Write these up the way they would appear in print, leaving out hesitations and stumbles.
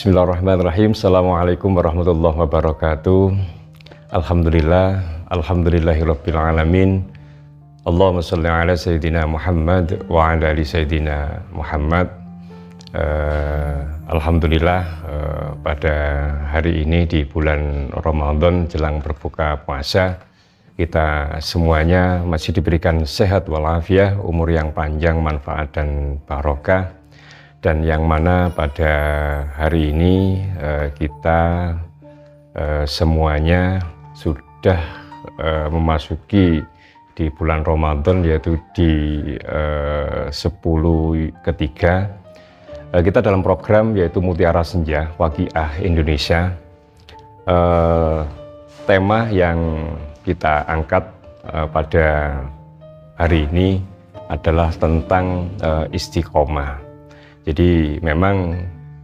Bismillahirrahmanirrahim. Assalamualaikum warahmatullahi wabarakatuh. Alhamdulillah, alhamdulillahirabbil alamin. Allahumma shalli ala sayyidina Muhammad wa ala ali sayyidina Muhammad. Alhamdulillah, pada hari ini di bulan Ramadan jelang berbuka puasa, kita semuanya masih diberikan sehat walafiat, umur yang panjang, manfaat dan barokah. Dan yang mana pada hari ini kita semuanya sudah memasuki di bulan Ramadan, yaitu di 10 ketiga. Kita dalam program yaitu Mutiara Senja Waqiah Indonesia. Tema yang kita angkat pada hari ini adalah tentang istiqomah. Jadi memang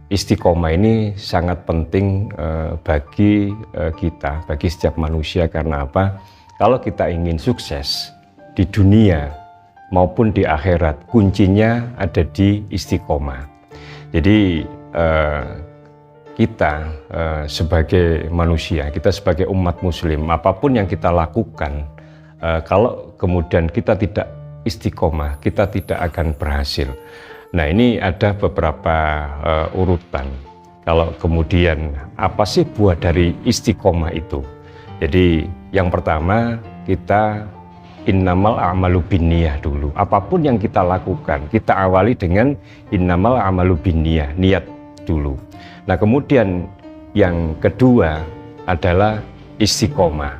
istiqomah ini sangat penting bagi kita, bagi setiap manusia. Karena apa? Kalau kita ingin sukses di dunia maupun di akhirat, kuncinya ada di istiqomah. Jadi kita sebagai manusia, kita sebagai umat muslim, apapun yang kita lakukan, kalau kemudian kita tidak istiqomah, kita tidak akan berhasil. Nah, ini ada beberapa urutan. Kalau kemudian apa sih buah dari istiqomah itu? Jadi yang pertama, kita innamal a'malu binniyah dulu. Apapun yang kita lakukan, kita awali dengan innamal a'malu binniyah, niat dulu. Nah, kemudian yang kedua adalah istiqomah.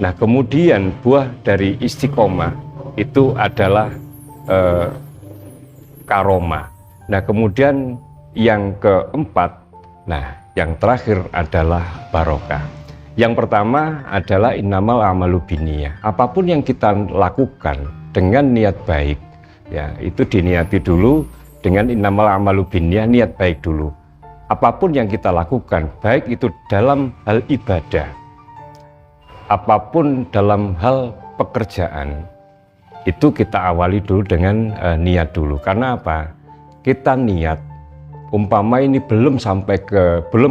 Nah, kemudian buah dari istiqomah itu adalah karomah. Nah, kemudian yang keempat, nah yang terakhir adalah barokah. Yang pertama adalah innamal a'malu binniyah. Apapun yang kita lakukan dengan niat baik, ya itu diniati dulu dengan innamal a'malu binniyah, niat baik dulu. Apapun yang kita lakukan, baik itu dalam hal ibadah, apapun dalam hal pekerjaan, itu kita awali dulu dengan niat dulu. Karena apa? Kita niat, umpama ini belum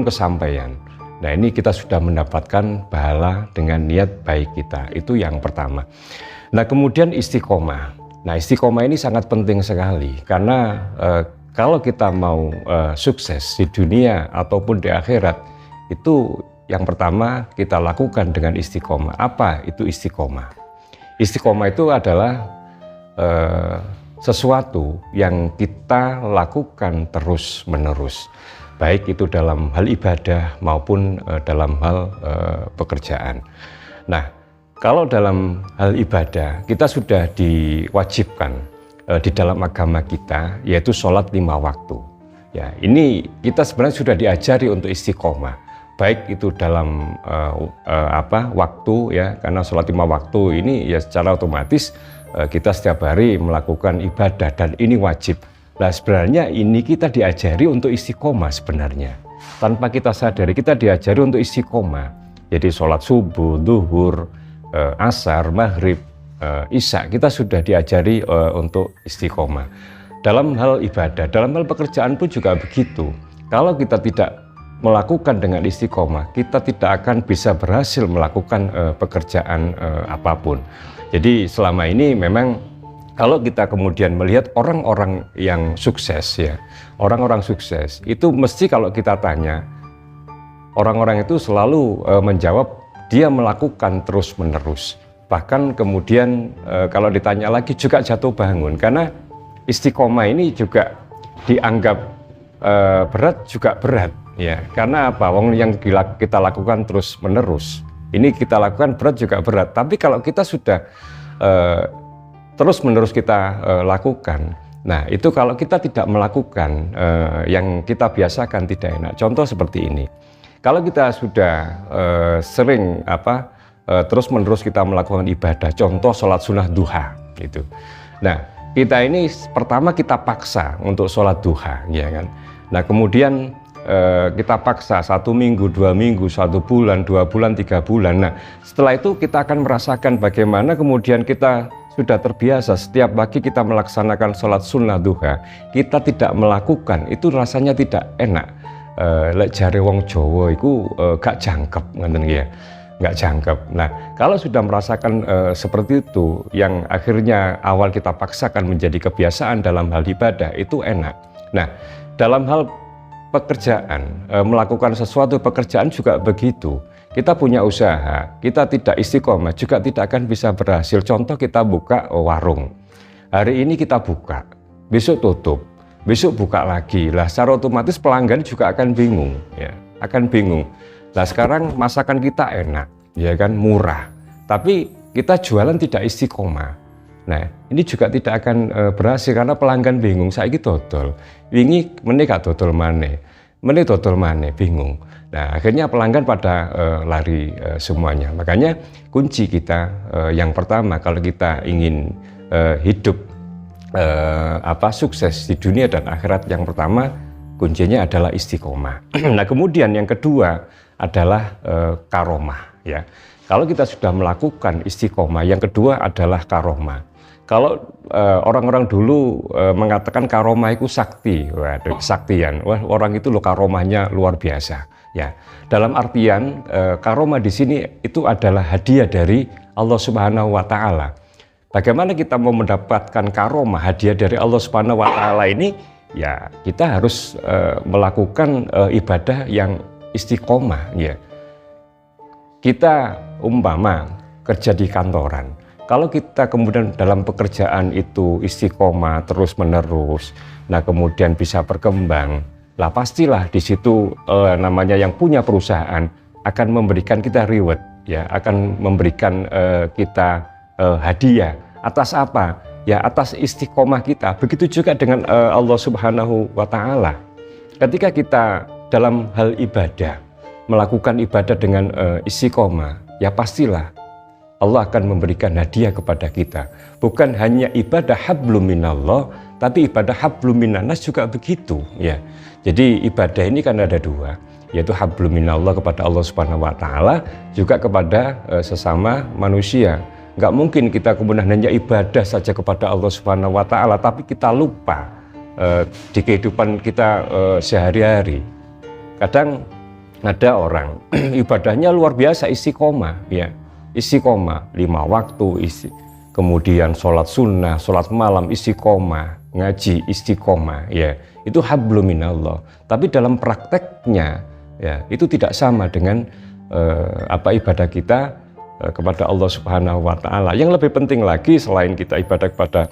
kesampaian. Nah, ini kita sudah mendapatkan pahala dengan niat baik kita. Itu yang pertama. Nah, kemudian istiqomah. Nah, istiqomah ini sangat penting sekali. Karena kalau kita mau sukses di dunia ataupun di akhirat, itu yang pertama kita lakukan dengan istiqomah. Apa itu istiqomah? Istiqomah itu adalah sesuatu yang kita lakukan terus-menerus, baik itu dalam hal ibadah maupun dalam hal pekerjaan. Nah, kalau dalam hal ibadah, kita sudah diwajibkan di dalam agama kita, yaitu sholat 5 waktu. Ya, ini kita sebenarnya sudah diajari untuk istiqomah. Baik itu dalam waktu, ya, karena sholat 5 waktu ini ya secara otomatis kita setiap hari melakukan ibadah dan ini wajib. Nah, sebenarnya ini kita diajari untuk istiqomah sebenarnya. Tanpa kita sadari kita diajari untuk istiqomah. Jadi sholat subuh, zuhur, asar, maghrib, isya, kita sudah diajari untuk istiqomah. Dalam hal ibadah, dalam hal pekerjaan pun juga begitu. Kalau kita tidak melakukan dengan istiqomah, kita tidak akan bisa berhasil melakukan pekerjaan apapun. Jadi selama ini memang kalau kita kemudian melihat orang-orang yang sukses, ya, orang-orang sukses itu mesti kalau kita tanya, orang-orang itu selalu menjawab dia melakukan terus-menerus. Bahkan kemudian kalau ditanya lagi juga jatuh bangun, karena istiqomah ini juga dianggap berat juga berat. Ya, karena apa? Wong yang kita lakukan terus menerus, ini kita lakukan berat juga berat. Tapi kalau kita sudah terus menerus kita lakukan, nah itu kalau kita tidak melakukan yang kita biasakan tidak enak. Contoh seperti ini, kalau kita sudah sering terus menerus kita melakukan ibadah, contoh sholat sunnah duha, gitu. Nah, kita ini pertama kita paksa untuk sholat duha, ya kan? Nah, kemudian kita paksa 1 minggu, 2 minggu, 1 bulan, 2 bulan, 3 bulan. Nah, setelah itu kita akan merasakan bagaimana kemudian kita sudah terbiasa setiap pagi kita melaksanakan sholat sunnah duha, kita tidak melakukan, itu rasanya tidak enak. lek jare wong Jawa iku gak jangkep ngoten ya. Nggak jangkep. Nah, kalau sudah merasakan seperti itu, yang akhirnya awal kita paksakan menjadi kebiasaan dalam hal ibadah, itu enak. Nah, dalam hal pekerjaan, melakukan sesuatu pekerjaan juga begitu. Kita punya usaha, kita tidak istiqomah, juga tidak akan bisa berhasil. Contoh kita buka warung. Hari ini kita buka, besok tutup, besok buka lagi. Lah, secara otomatis pelanggan juga akan bingung, ya, akan bingung. Nah sekarang masakan kita enak, ya kan, murah, tapi kita jualan tidak istiqomah. Nah ini juga tidak akan berhasil karena pelanggan bingung. Saiki dodol, wingi meneh gak dodol maneh, meneh dodol maneh, bingung. Nah akhirnya pelanggan pada lari semuanya. Makanya kunci kita yang pertama kalau kita ingin hidup sukses di dunia dan akhirat, yang pertama kuncinya adalah istiqomah. Nah kemudian yang kedua adalah karomah, ya. Kalau kita sudah melakukan istiqomah, yang kedua adalah karomah. Kalau orang-orang dulu mengatakan karomah itu sakti, waduh, kesaktian. Wah, orang itu loh karomahnya luar biasa, ya. Dalam artian karomah di sini itu adalah hadiah dari Allah Subhanahu wa taala. Bagaimana kita mau mendapatkan karomah, hadiah dari Allah Subhanahu wa taala ini? Ya, kita harus melakukan ibadah yang istiqomah, ya. Kita umpama kerja di kantoran, kalau kita kemudian dalam pekerjaan itu istiqomah terus menerus, nah kemudian bisa berkembang, lah pastilah di situ namanya yang punya perusahaan akan memberikan kita reward, ya, akan memberikan kita hadiah atas apa? Ya, atas istiqomah kita. Begitu juga dengan Allah Subhanahu wa taala. Ketika kita dalam hal ibadah, melakukan ibadah dengan istiqomah, ya pastilah Allah akan memberikan hadiah kepada kita. Bukan hanya ibadah hablum minallah, tapi ibadah hablum minannas juga begitu, ya. Jadi ibadah ini kan ada dua, yaitu hablum minallah kepada Allah Subhanahu wa taala, juga kepada sesama manusia. Nggak mungkin kita kemudian hanya ibadah saja kepada Allah Subhanahu wa taala, tapi kita lupa di kehidupan kita sehari-hari. Kadang ada orang ibadahnya luar biasa, istiqomah, ya, istiqomah 5 waktu, kemudian sholat sunnah, sholat malam istiqomah, ngaji istiqomah, ya, itu hablum minallah. Tapi dalam prakteknya, ya, itu tidak sama dengan ibadah kita kepada Allah Subhanahu wa taala. Yang lebih penting lagi, selain kita ibadah kepada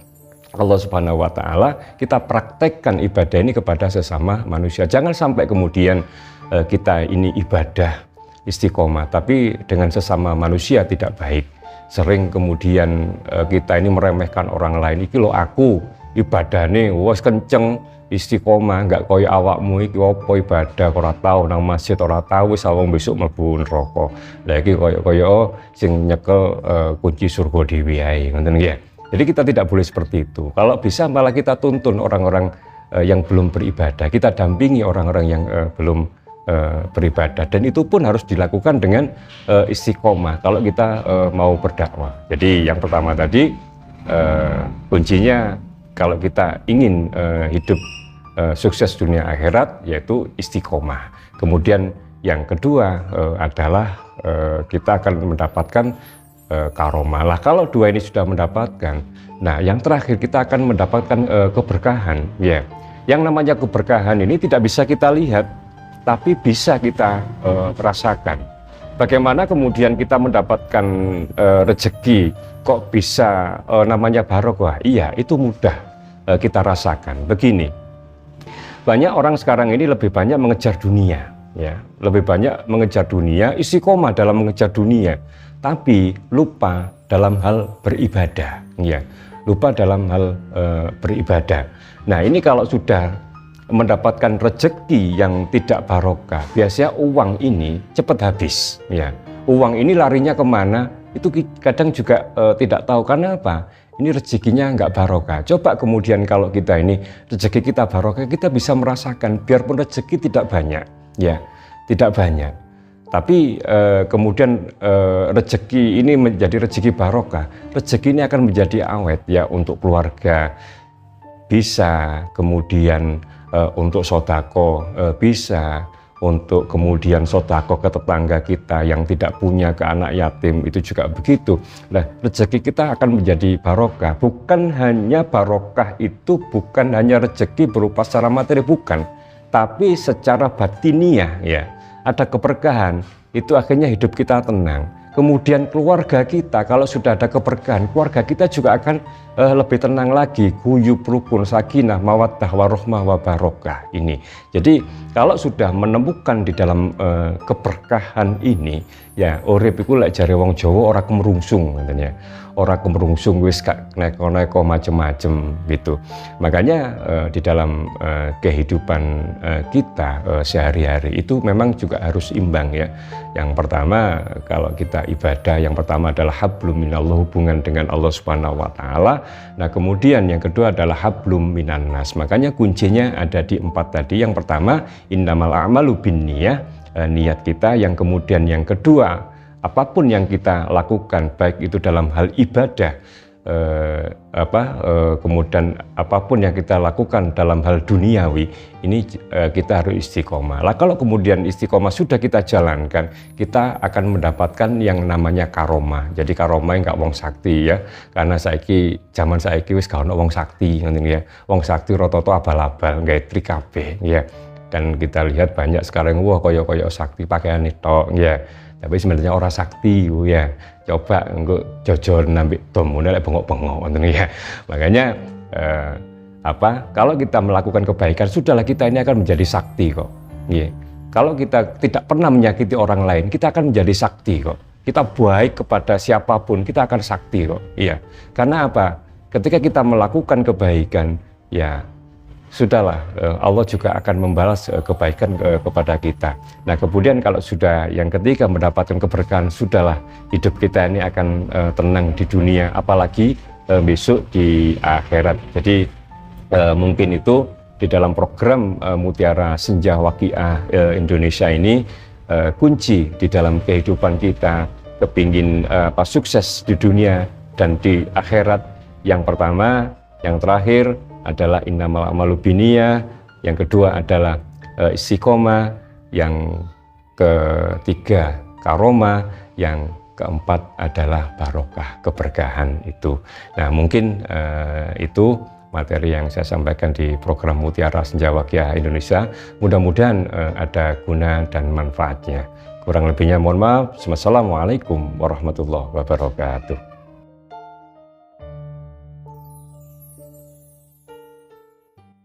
Allah Subhanahu wa taala, kita praktekkan ibadah ini kepada sesama manusia. Jangan sampai kemudian kita ini ibadah istiqomah tapi dengan sesama manusia tidak baik. Sering kemudian kita ini meremehkan orang lain. Iki lho aku ibadahne wis kenceng, istiqomah, nggak koyo awakmu iki opo ibadah ora tau nang masjid, ora tau wis awang besok mlebu neraka. Lah iki koyo sing nyekel kunci surga dhewe ae, ngoten nggih. Jadi kita tidak boleh seperti itu. Kalau bisa malah kita tuntun orang-orang yang belum beribadah, kita dampingi orang-orang yang belum beribadah, dan itu pun harus dilakukan dengan istiqomah kalau kita mau berdakwah. Jadi yang pertama tadi kuncinya kalau kita ingin hidup sukses dunia akhirat, yaitu istiqomah. Kemudian yang kedua adalah kita akan mendapatkan karomah. Lah kalau dua ini sudah mendapatkan, nah yang terakhir kita akan mendapatkan keberkahan, ya. Yang namanya keberkahan ini tidak bisa kita lihat, tapi bisa kita rasakan. Bagaimana kemudian kita mendapatkan rezeki kok bisa namanya barokah? Iya, itu mudah kita rasakan. Begini, banyak orang sekarang ini lebih banyak mengejar dunia, ya, lebih banyak mengejar dunia, istiqomah dalam mengejar dunia, tapi lupa dalam hal beribadah, ya, lupa dalam hal beribadah. Nah ini kalau sudah mendapatkan rezeki yang tidak barokah, biasanya uang ini cepat habis, ya. Uang ini larinya kemana? Itu kadang juga tidak tahu. Karena apa? Ini rezekinya nggak barokah. Coba kemudian kalau kita ini rezeki kita barokah, kita bisa merasakan, biarpun rezeki tidak banyak, ya, tidak banyak. Tapi kemudian rezeki ini menjadi rezeki barokah. Rezeki ini akan menjadi awet, ya, untuk keluarga. Bisa kemudian untuk sodako bisa, untuk kemudian sodako ke tetangga kita yang tidak punya, ke anak yatim, itu juga begitu. Nah, rezeki kita akan menjadi barokah. Bukan hanya barokah itu, bukan hanya rezeki berupa secara materi, bukan, tapi secara batiniah ya, ada keberkahan. Itu akhirnya hidup kita tenang. Kemudian keluarga kita, kalau sudah ada keberkahan, keluarga kita juga akan lebih tenang lagi, guyub, rukun, sakinah, mawaddah, warohmah, wabarokah ini. Jadi kalau sudah menemukan di dalam keberkahan ini, ya urip iku lek jare wong Jawa ora kemerungsung katanya. Ora kemerungsung wis gak neko-neko macem-macem gitu. Makanya di dalam kehidupan kita sehari-hari itu memang juga harus imbang ya. Yang pertama kalau kita ibadah, yang pertama adalah hablum minallah, hubungan dengan Allah Subhanahu wa taala. Nah, kemudian yang kedua adalah hablum minan nas. Makanya kuncinya ada di 4 tadi. Yang pertama innamal a'malu binniyah, niat kita. Yang kemudian yang kedua, apapun yang kita lakukan, baik itu dalam hal ibadah, kemudian apapun yang kita lakukan dalam hal duniawi, ini kita harus istiqomah. Lah kalau kemudian istiqomah sudah kita jalankan, kita akan mendapatkan yang namanya karomah. Jadi karomah enggak wong sakti ya, karena zaman saiki wis gak ono wong sakti ngoten ya. Wong sakti rata-rata abal-abal, gawe trik kabeh ya. Dan kita lihat banyak sekarang wah koyo-koyo sakti pakaian tok ya. Tapi sebenarnya orang sakti ya. Coba engko jojor nambik domune lek bengok-bengok ngoten ya. Makanya kalau kita melakukan kebaikan, sudahlah kita ini akan menjadi sakti kok. Nggih. Kalau kita tidak pernah menyakiti orang lain, kita akan menjadi sakti kok. Kita baik kepada siapapun, kita akan sakti kok. Iya. Karena apa? Ketika kita melakukan kebaikan, ya sudahlah, Allah juga akan membalas kebaikan kepada kita. Nah, kemudian kalau sudah yang ketiga mendapatkan keberkahan, sudahlah hidup kita ini akan tenang di dunia, apalagi besok di akhirat. Jadi mungkin itu di dalam program Mutiara Senja Waqiah Indonesia ini kunci di dalam kehidupan kita, kepingin sukses di dunia dan di akhirat. Yang pertama, yang terakhir adalah innamal a'malu binniyah, yang kedua adalah istiqomah, yang ketiga karomah, yang keempat adalah barokah, keberkahan itu. Nah, mungkin itu materi yang saya sampaikan di program Mutiara Senja Waqiah Indonesia. Mudah-mudahan ada guna dan manfaatnya. Kurang lebihnya mohon maaf. Wassalamualaikum warahmatullahi wabarakatuh.